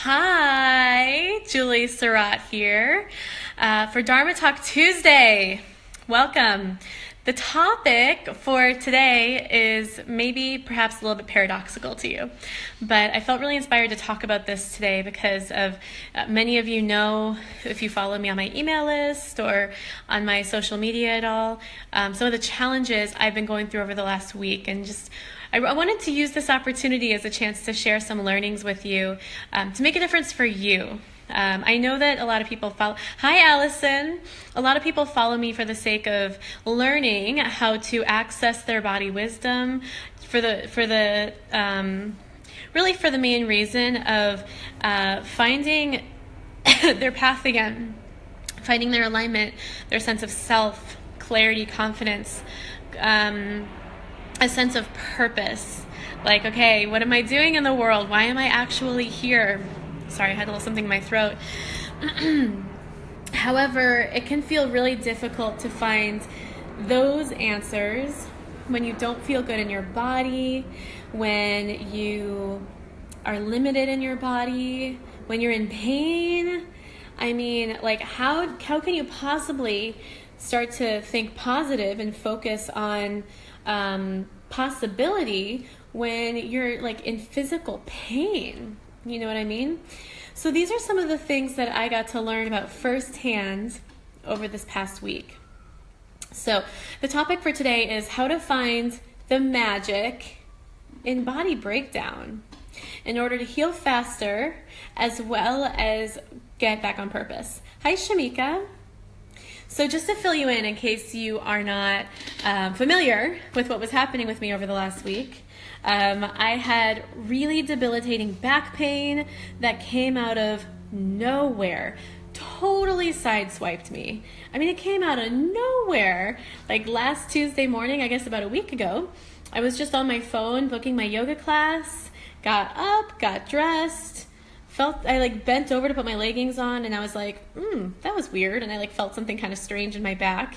Hi, Julie Surratt here for Dharma Talk Tuesday. Welcome. The topic for today is maybe perhaps a little bit paradoxical to you, but I felt really inspired to talk about this today because of many of you know, if you follow me on my email list or on my social media at all, some of the challenges I've been going through over the last week, and just I wanted to use this opportunity as a chance to share some learnings with you to make a difference for you. I know that a lot of people follow. Hi, Allison. A lot of people follow me for the sake of learning how to access their body wisdom, really for the main reason of finding their path again, finding their alignment, their sense of self, clarity, confidence, a sense of purpose. Like, okay, what am I doing in the world? Why am I actually here? Sorry, I had a little something in my throat. However, it can feel really difficult to find those answers when you don't feel good in your body, when you are limited in your body, when you're in pain. I mean, like, how can you possibly start to think positive and focus on possibility when you're like in physical pain? You know what I mean? So these are some of the things that I got to learn about firsthand over this past week. So the topic for today is how to find the magic in body breakdown in order to heal faster as well as get back on purpose. Hi, Shamika. So just to fill you in case you are not familiar with what was happening with me over the last week, I had really debilitating back pain that came out of nowhere, totally sideswiped me. I mean, it came out of nowhere. Like last Tuesday morning, I guess about a week ago, I was just on my phone booking my yoga class, got up, got dressed, I like bent over to put my leggings on, and I was like, that was weird, and I like felt something kind of strange in my back.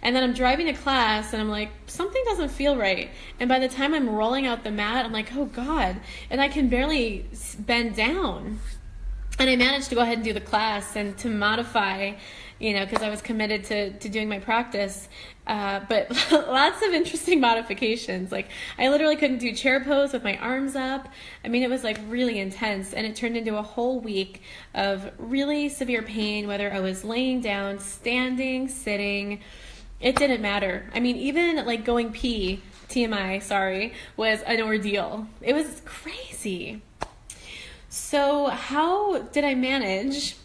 And then I'm driving to class, and I'm like, something doesn't feel right. And by the time I'm rolling out the mat, I'm like, oh God, and I can barely bend down. And I managed to go ahead and do the class and to modify, because I was committed to doing my practice. But lots of interesting modifications. Like, I literally couldn't do chair pose with my arms up. I mean, it was like really intense, and it turned into a whole week of really severe pain, whether I was laying down, standing, sitting. It didn't matter. I mean, even like going pee, TMI, sorry, was an ordeal. It was crazy. So how did I manage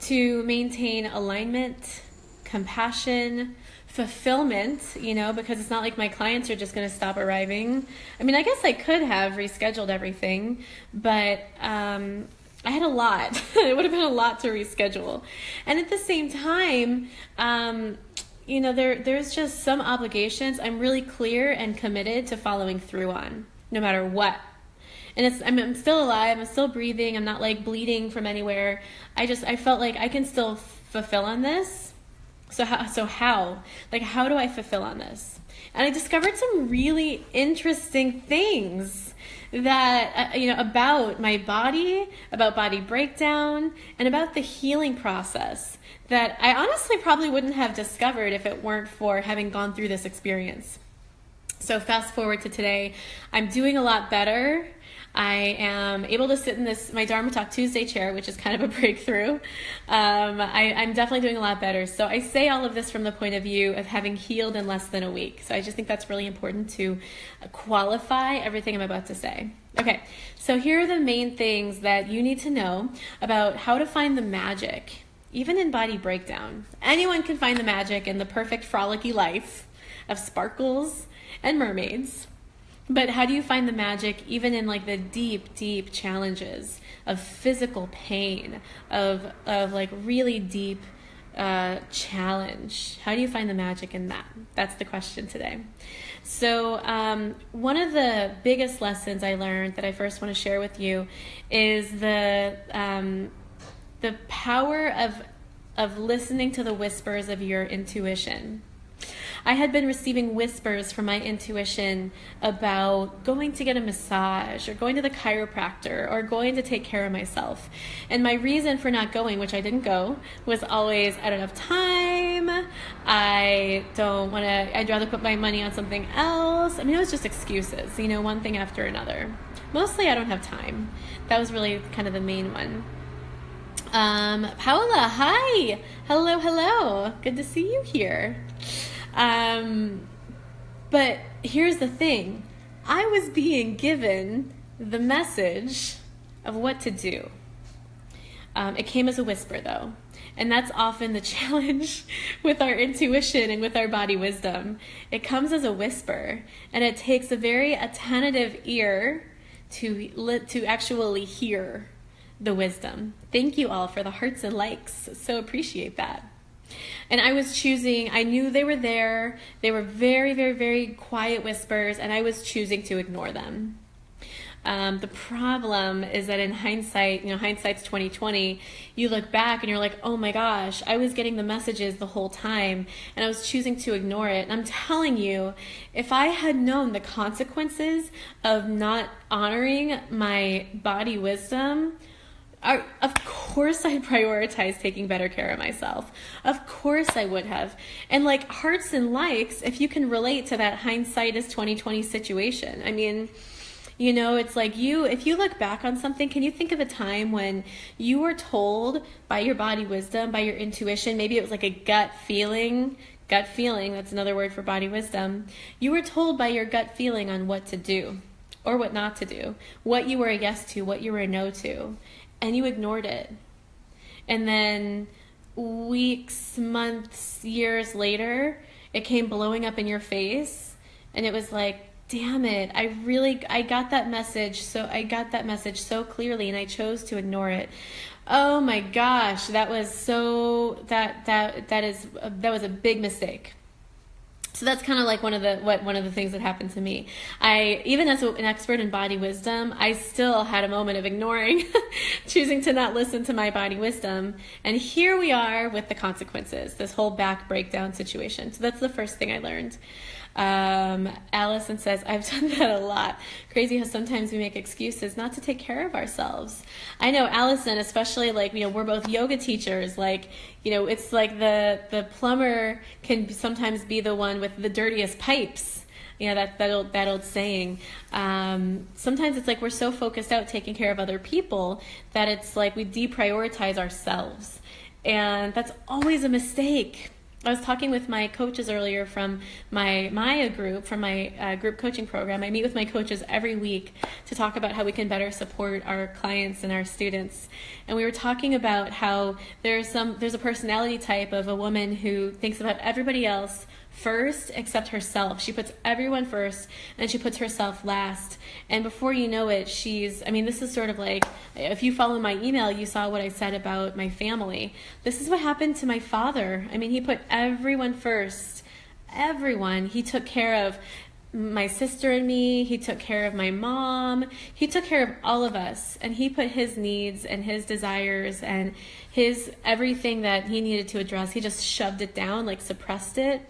to maintain alignment, compassion, fulfillment, because it's not like my clients are just going to stop arriving. I mean, I guess I could have rescheduled everything, but I had a lot. It would have been a lot to reschedule. And at the same time, there's just some obligations I'm really clear and committed to following through on, no matter what. And I'm still alive, I'm still breathing, I'm not like bleeding from anywhere. I felt like I can still fulfill on this. So how? Like, how do I fulfill on this? And I discovered some really interesting things that, about my body, about body breakdown, and about the healing process that I honestly probably wouldn't have discovered if it weren't for having gone through this experience. So fast forward to today, I'm doing a lot better. I am able to sit in my Dharma Talk Tuesday chair, which is kind of a breakthrough. I'm definitely doing a lot better. So I say all of this from the point of view of having healed in less than a week. So I just think that's really important to qualify everything I'm about to say. Okay, so here are the main things that you need to know about how to find the magic, even in body breakdown. Anyone can find the magic in the perfect frolicky life of sparkles and mermaids. But how do you find the magic even in like the deep, deep challenges of physical pain, of like really deep challenge? How do you find the magic in that? That's the question today. So one of the biggest lessons I learned that I first want to share with you is the power of listening to the whispers of your intuition. I had been receiving whispers from my intuition about going to get a massage or going to the chiropractor or going to take care of myself. And my reason for not going, which I didn't go, was always, I don't have time. I'd rather put my money on something else. I mean, it was just excuses, one thing after another. Mostly I don't have time. That was really kind of the main one. Paola, hi. Hello. Good to see you here. But here's the thing. I was being given the message of what to do. It came as a whisper, though. And that's often the challenge with our intuition and with our body wisdom. It comes as a whisper, and it takes a very attentive ear to actually hear the wisdom. Thank you all for the hearts and likes. So appreciate that. And I was choosing, I knew they were there. They were very, very, very quiet whispers, and I was choosing to ignore them. The problem is that in hindsight, hindsight's 2020, you look back and you're like, oh my gosh, I was getting the messages the whole time and I was choosing to ignore it. And I'm telling you, if I had known the consequences of not honoring my body wisdom, of course I'd prioritize taking better care of myself. Of course I would have. And like hearts and likes, if you can relate to that hindsight is 2020 situation. I mean, it's like if you look back on something, can you think of a time when you were told by your body wisdom, by your intuition, maybe it was like a gut feeling, that's another word for body wisdom. You were told by your gut feeling on what to do or what not to do, what you were a yes to, what you were a no to, and you ignored it. And then weeks, months, years later, it came blowing up in your face, and it was like, damn it, I got that message so clearly, and I chose to ignore it. Oh my gosh, that was a big mistake. So that's kind of like one of the things that happened to me. Even as an expert in body wisdom, I still had a moment of ignoring, choosing to not listen to my body wisdom. And here we are with the consequences, this whole back breakdown situation. So that's the first thing I learned. Allison says, I've done that a lot. Crazy how sometimes we make excuses not to take care of ourselves. I know, Allison, especially we're both yoga teachers. It's like the plumber can sometimes be the one with the dirtiest pipes. That old saying. Sometimes it's like we're so focused out taking care of other people that it's like we deprioritize ourselves. And that's always a mistake. I was talking with my coaches earlier from my Maya group, from my group coaching program. I meet with my coaches every week to talk about how we can better support our clients and our students. And we were talking about how there's a personality type of a woman who thinks about everybody else first except herself. She puts everyone first and she puts herself last. And before you know it, this is sort of like, if you follow my email, you saw what I said about my family. This is what happened to my father. He put everyone first. Everyone. He took care of my sister and me. He took care of my mom. He took care of all of us. And he put his needs and his desires and everything that he needed to address. He just shoved it down, suppressed it.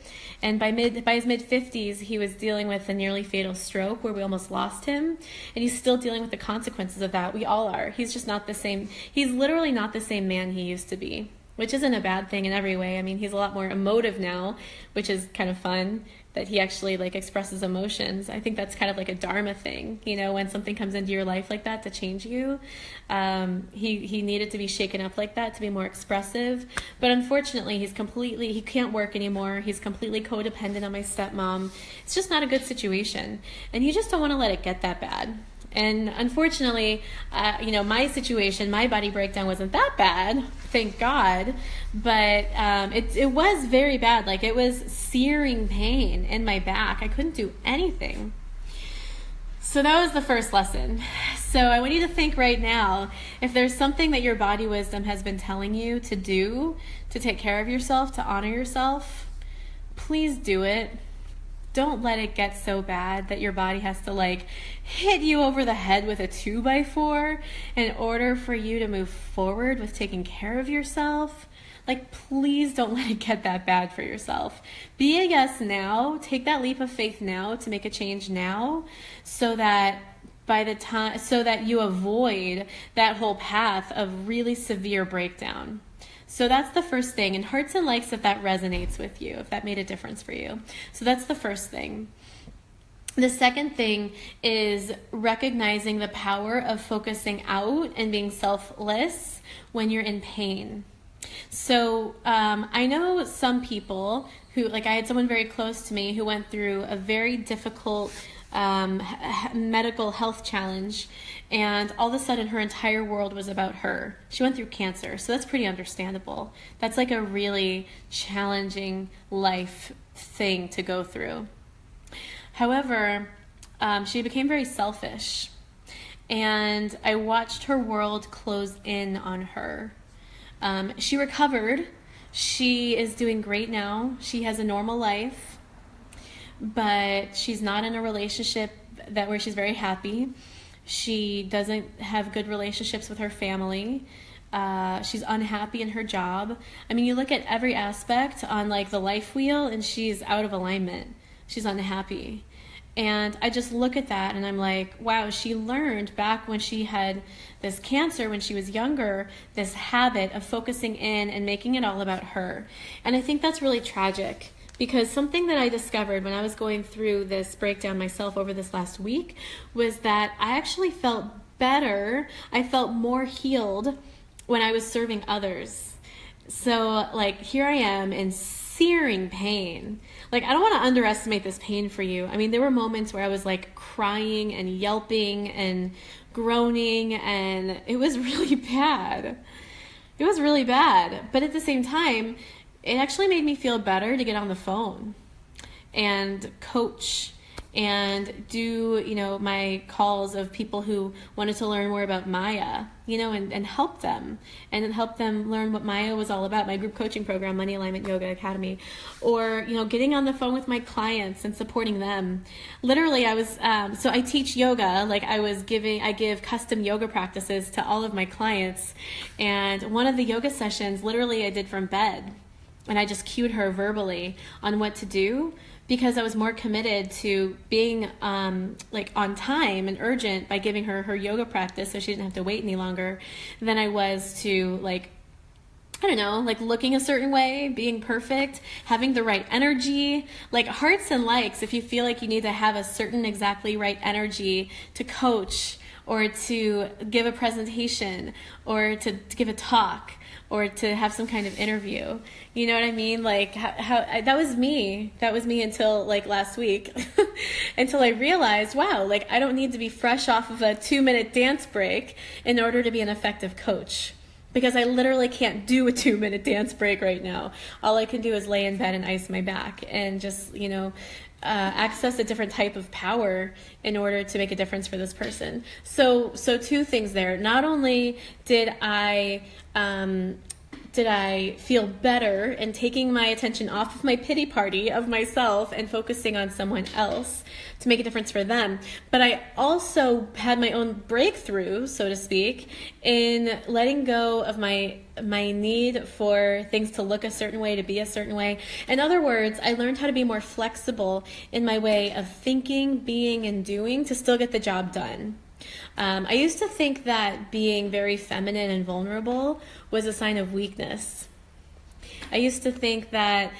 And by his mid-50s, he was dealing with a nearly fatal stroke where we almost lost him. And he's still dealing with the consequences of that. We all are. He's just not the same. He's literally not the same man he used to be, which isn't a bad thing in every way. He's a lot more emotive now, which is kind of fun, that he actually expresses emotions. I think that's kind of like a Dharma thing, when something comes into your life like that to change you. He needed to be shaken up like that to be more expressive. But unfortunately, he can't work anymore. He's completely codependent on my stepmom. It's just not a good situation. And you just don't want to let it get that bad. And unfortunately, my situation, my body breakdown wasn't that bad, thank God, but it was very bad. It was searing pain in my back. I couldn't do anything. So that was the first lesson. So I want you to think right now, if there's something that your body wisdom has been telling you to do, to take care of yourself, to honor yourself, please do it. don't let it get so bad that your body has to like hit you over the head with a 2x4 in order for you to move forward with taking care of yourself. Like, please don't let it get that bad for yourself. Be a yes now. Take that leap of faith now to make a change now, so that you avoid that whole path of really severe breakdown. So that's the first thing. And hearts and likes if that resonates with you, if that made a difference for you. So that's the first thing. The second thing is recognizing the power of focusing out and being selfless when you're in pain. So I know some people who, like I had someone very close to me who went through a very difficult medical health challenge, and all of a sudden her entire world was about her. She went through cancer, so that's pretty understandable. That's like a really challenging life thing to go through. However, she became very selfish, and I watched her world close in on her. She recovered. She is doing great now. She has a normal life, but she's not in a relationship where she's very happy. She doesn't have good relationships with her family. She's unhappy in her job. I mean, you look at every aspect on like the life wheel and she's out of alignment. She's unhappy. And I just look at that and I'm like, wow, she learned back when she had this cancer, when she was younger, this habit of focusing in and making it all about her. And I think that's really tragic, because something that I discovered when I was going through this breakdown myself over this last week was that I actually felt better. I felt more healed when I was serving others. So like here I am in searing pain. Like, I don't want to underestimate this pain for you. I mean, there were moments where I was like crying and yelping and groaning, and it was really bad. It was really bad. But at the same time, it actually made me feel better to get on the phone and coach and do, my calls of people who wanted to learn more about Maya, and help them learn what Maya was all about, my group coaching program, Money Alignment Yoga Academy, or, getting on the phone with my clients and supporting them. Literally, I was, so I teach yoga, like I give custom yoga practices to all of my clients. And one of the yoga sessions, literally I did from bed, and I just cued her verbally on what to do, because I was more committed to being on time and urgent by giving her yoga practice so she didn't have to wait any longer than I was to looking a certain way, being perfect, having the right energy, like hearts and likes. If you feel like you need to have a certain exactly right energy to coach or to give a presentation or to give a talk or to have some kind of interview. You know what I mean? Like that was me. That was me until like last week, until I realized, wow, like I don't need to be fresh off of a 2-minute dance break in order to be an effective coach, because I literally can't do a 2-minute dance break right now. All I can do is lay in bed and ice my back and just, access a different type of power in order to make a difference for this person. So two things there. Not only did I feel better in taking my attention off of my pity party of myself and focusing on someone else to make a difference for them, but I also had my own breakthrough, so to speak, in letting go of my need for things to look a certain way, to be a certain way. In other words, I learned how to be more flexible in my way of thinking, being, and doing to still get the job done. I used to think that being very feminine and vulnerable was a sign of weakness. I used to think that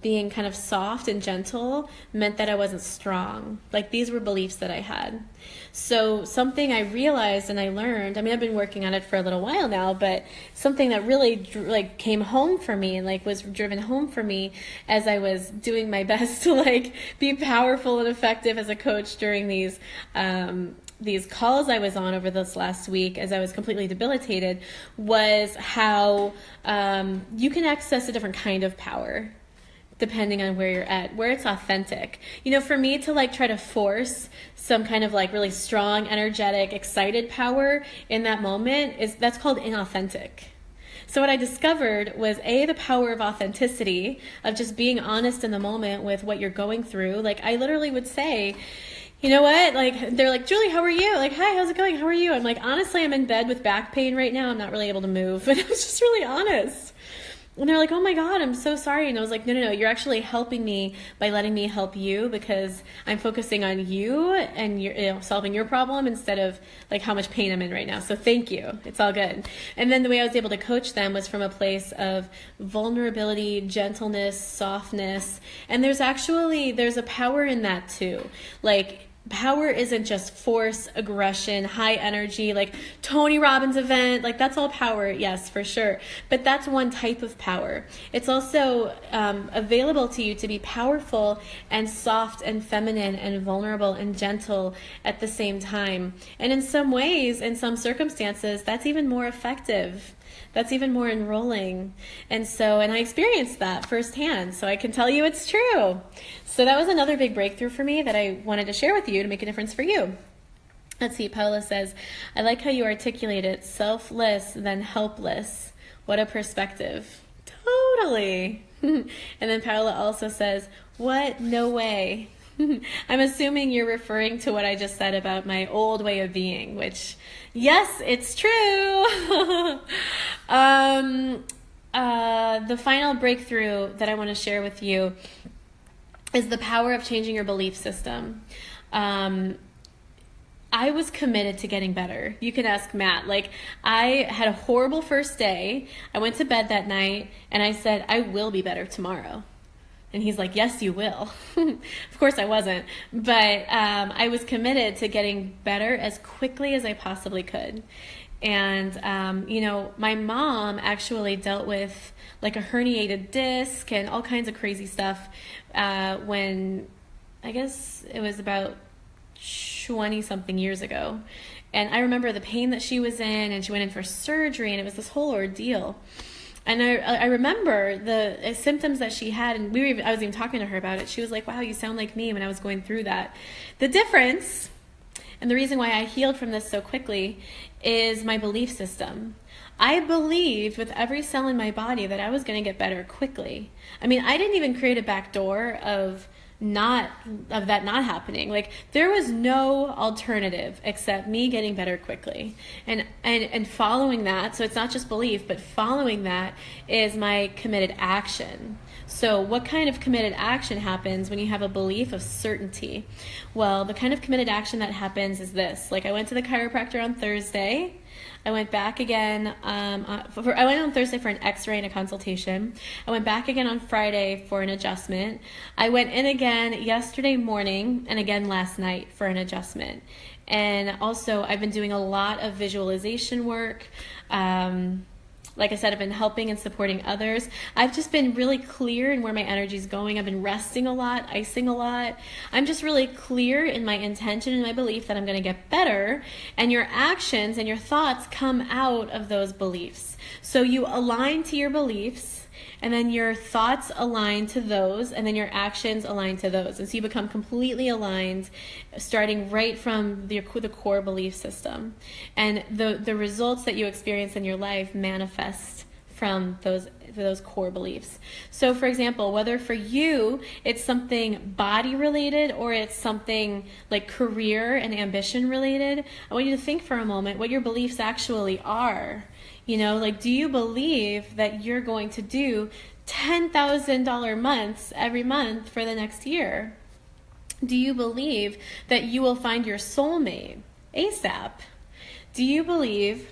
being kind of soft and gentle meant that I wasn't strong. Like, these were beliefs that I had. So something I realized and I learned, I've been working on it for a little while now, but something that really came home for me and was driven home for me as I was doing my best to be powerful and effective as a coach during these calls I was on over this last week as I was completely debilitated, was how you can access a different kind of power depending on where you're at, where it's authentic. For me to try to force some kind of really strong, energetic, excited power in that moment, that's called inauthentic. So what I discovered was the power of authenticity, of just being honest in the moment with what you're going through. Like I literally would say, you know what? Like, they're like, Julie, how are you? Like, hi, how's it going? How are you? I'm like, honestly, I'm in bed with back pain right now. I'm not really able to move. And I was just really honest. And they're like, oh my God, I'm so sorry. And I was like, no, you're actually helping me by letting me help you, because I'm focusing on you and you're solving your problem instead of like how much pain I'm in right now. So thank you. It's all good. And then the way I was able to coach them was from a place of vulnerability, gentleness, softness. And there's a power in that too. Like, power isn't just force, aggression, high energy, like Tony Robbins event, like that's all power, yes, for sure. But that's one type of power. It's also available to you to be powerful and soft and feminine and vulnerable and gentle at the same time. And in some ways, in some circumstances, that's even more effective. That's even more enrolling. And I experienced that firsthand, so I can tell you it's true. So that was another big breakthrough for me that I wanted to share with you to make a difference for you. Let's see, Paula says, I like how you articulate it, selfless then helpless. What a perspective. Totally. And then Paula also says, what? No way. I'm assuming you're referring to what I just said about my old way of being, which, yes, it's true. The final breakthrough that I want to share with you is the power of changing your belief system. I was committed to getting better. You can ask Matt. Like, I had a horrible first day. I went to bed that night and I said, I will be better tomorrow. And he's like, yes, you will. Of course I wasn't. But I was committed to getting better as quickly as I possibly could. And, my mom actually dealt with like a herniated disc and all kinds of crazy stuff when I guess it was about 20 something years ago. And I remember the pain that she was in, and she went in for surgery, and it was this whole ordeal. And I remember the symptoms that she had, and I was even talking to her about it. She was like, wow, you sound like me when I was going through that. The difference, and the reason why I healed from this so quickly, is my belief system. I believed with every cell in my body that I was going to get better quickly. I mean, I didn't even create a back door of that not happening. Like, there was no alternative except me getting better quickly and following that. So it's not just belief, but following that is my committed action. So what kind of committed action happens when you have a belief of certainty? Well, the kind of committed action that happens is this. Like, I went to the chiropractor on Thursday. I went back again. I went on Thursday for an x-ray and a consultation. I went back again on Friday for an adjustment. I went in again yesterday morning and again last night for an adjustment. And also, I've been doing a lot of visualization work. Like I said, I've been helping and supporting others. I've just been really clear in where my energy is going. I've been resting a lot, icing a lot. I'm just really clear in my intention and my belief that I'm going to get better. And your actions and your thoughts come out of those beliefs. So you align to your beliefs, and then your thoughts align to those, and then your actions align to those. And so you become completely aligned, starting right from the core belief system. And the results that you experience in your life manifest from those core beliefs. So for example, whether for you it's something body related or it's something like career and ambition related, I want you to think for a moment what your beliefs actually are. Like, do you believe that you're going to do $10,000 months every month for the next year? Do you believe that you will find your soulmate ASAP? Do you believe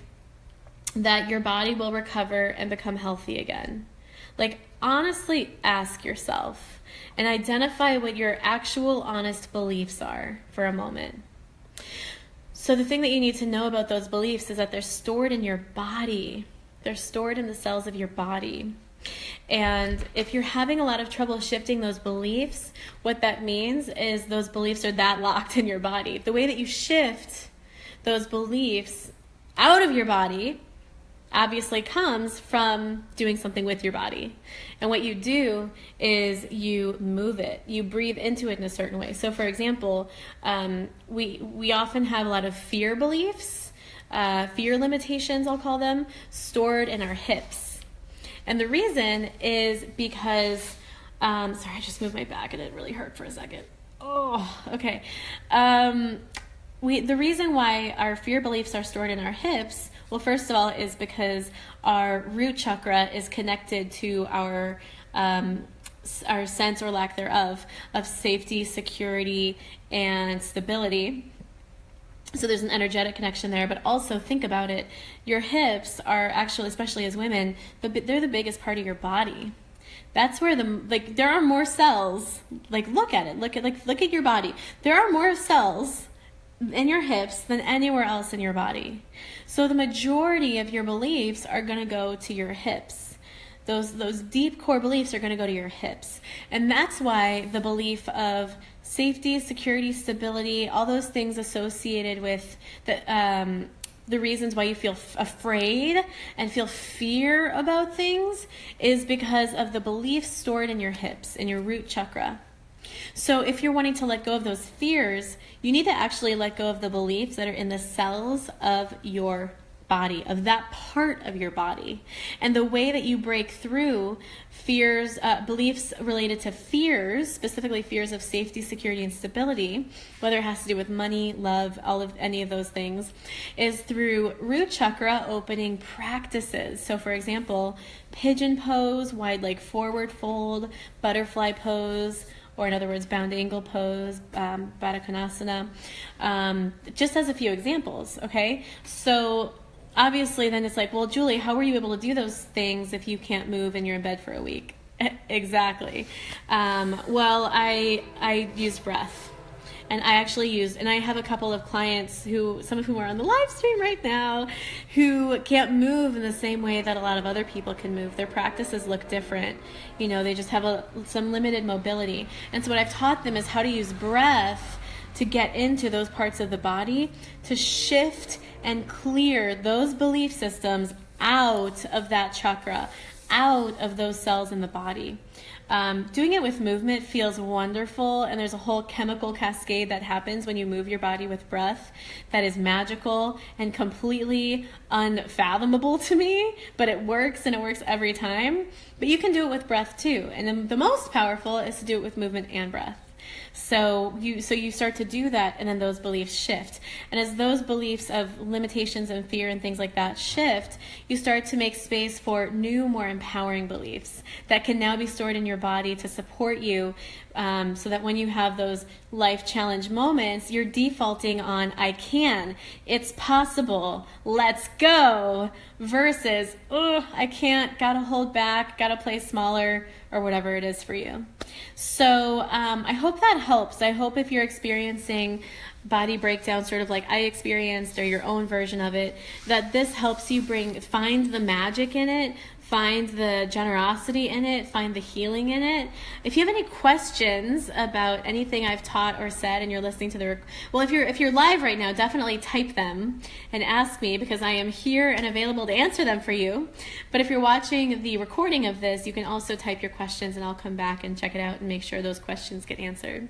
that your body will recover and become healthy again? Like, honestly ask yourself and identify what your actual honest beliefs are for a moment. So the thing that you need to know about those beliefs is that they're stored in your body. They're stored in the cells of your body. And if you're having a lot of trouble shifting those beliefs, what that means is those beliefs are that locked in your body. The way that you shift those beliefs out of your body obviously comes from doing something with your body. And what you do is you move it. You breathe into it in a certain way. So for example, we often have a lot of fear beliefs, fear limitations, I'll call them, stored in our hips. And the reason is because, sorry, I just moved my back and it really hurt for a second. Oh, okay. The reason why our fear beliefs are stored in our hips, well, first of all, is because our root chakra is connected to our sense or lack thereof of safety, security, and stability. So there's an energetic connection there, but also think about it. Your hips are actually, especially as women, they're the biggest part of your body. That's where there are more cells. Like, look at it. Look at your body. There are more cells in your hips than anywhere else in your body. So the majority of your beliefs are going to go to your hips. Those deep core beliefs are going to go to your hips. And that's why the belief of safety, security, stability, all those things associated with the reasons why you feel afraid and feel fear about things is because of the beliefs stored in your hips, in your root chakra. So if you're wanting to let go of those fears, you need to actually let go of the beliefs that are in the cells of your body, of that part of your body. And the way that you break through fears, beliefs related to fears, specifically fears of safety, security, and stability, whether it has to do with money, love, any of those things, is through root chakra opening practices. So for example, pigeon pose, wide leg forward fold, butterfly pose, or in other words, bound angle pose, Baddha Konasana, just as a few examples, okay? So obviously then it's like, well, Julie, how were you able to do those things if you can't move and you're in bed for a week? Exactly. Well, I used breath. And I actually and I have a couple of clients some of whom are on the live stream right now, who can't move in the same way that a lot of other people can move. Their practices look different. You know, they just have some limited mobility. And so what I've taught them is how to use breath to get into those parts of the body, to shift and clear those belief systems out of that chakra, out of those cells in the body. Doing it with movement feels wonderful, and there's a whole chemical cascade that happens when you move your body with breath that is magical and completely unfathomable to me, but it works, and it works every time. But you can do it with breath too, and then the most powerful is to do it with movement and breath. So you start to do that, and then those beliefs shift. And as those beliefs of limitations and fear and things like that shift, you start to make space for new, more empowering beliefs that can now be stored in your body to support you, so that when you have those life challenge moments, you're defaulting on I can, it's possible, let's go, versus, oh, I can't, gotta hold back, gotta play smaller, or whatever it is for you. So I hope that helps. I hope if you're experiencing body breakdown sort of like I experienced, or your own version of it, that this helps you find the magic in it, find the generosity in it, find the healing in it. If you have any questions about anything I've taught or said and you're listening to if you're live right now, definitely type them and ask me, because I am here and available to answer them for you. But if you're watching the recording of this, you can also type your questions and I'll come back and check it out and make sure those questions get answered.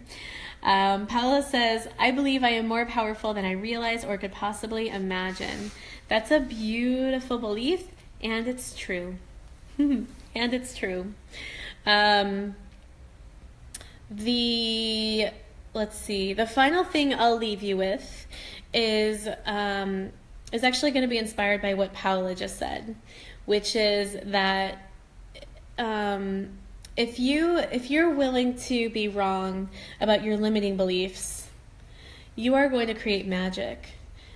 Paula says, I believe I am more powerful than I realize or could possibly imagine. That's a beautiful belief. And it's true. And it's true. Let's see. The final thing I'll leave you with is actually going to be inspired by what Paula just said, which is that if you're willing to be wrong about your limiting beliefs, you are going to create magic.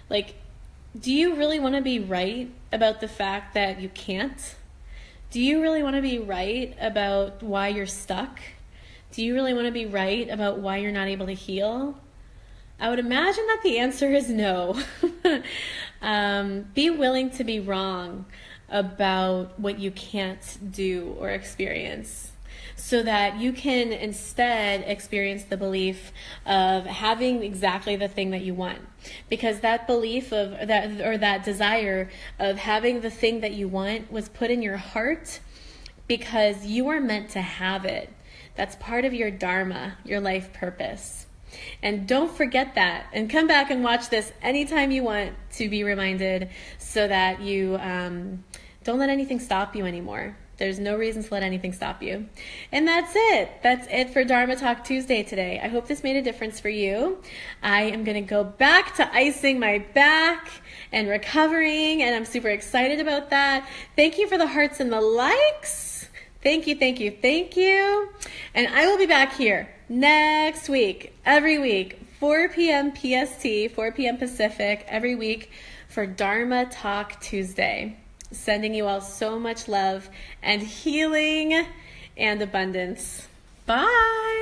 Like, do you really want to be right about the fact that you can't? Do you really want to be right about why you're stuck? Do you really want to be right about why you're not able to heal? I would imagine that the answer is no. Be willing to be wrong about what you can't do or experience, so that you can instead experience the belief of having exactly the thing that you want. Because that belief of that, or that desire of having the thing that you want, was put in your heart because you are meant to have it. That's part of your dharma, your life purpose. And don't forget that, and come back and watch this anytime you want to be reminded, so that you don't let anything stop you anymore. There's no reason to let anything stop you. And that's it. That's it for Dharma Talk Tuesday today. I hope this made a difference for you. I am going to go back to icing my back and recovering, and I'm super excited about that. Thank you for the hearts and the likes. Thank you, thank you, thank you. And I will be back here next week, every week, 4 p.m. PST, 4 p.m. Pacific, every week for Dharma Talk Tuesday. Sending you all so much love and healing and abundance. Bye.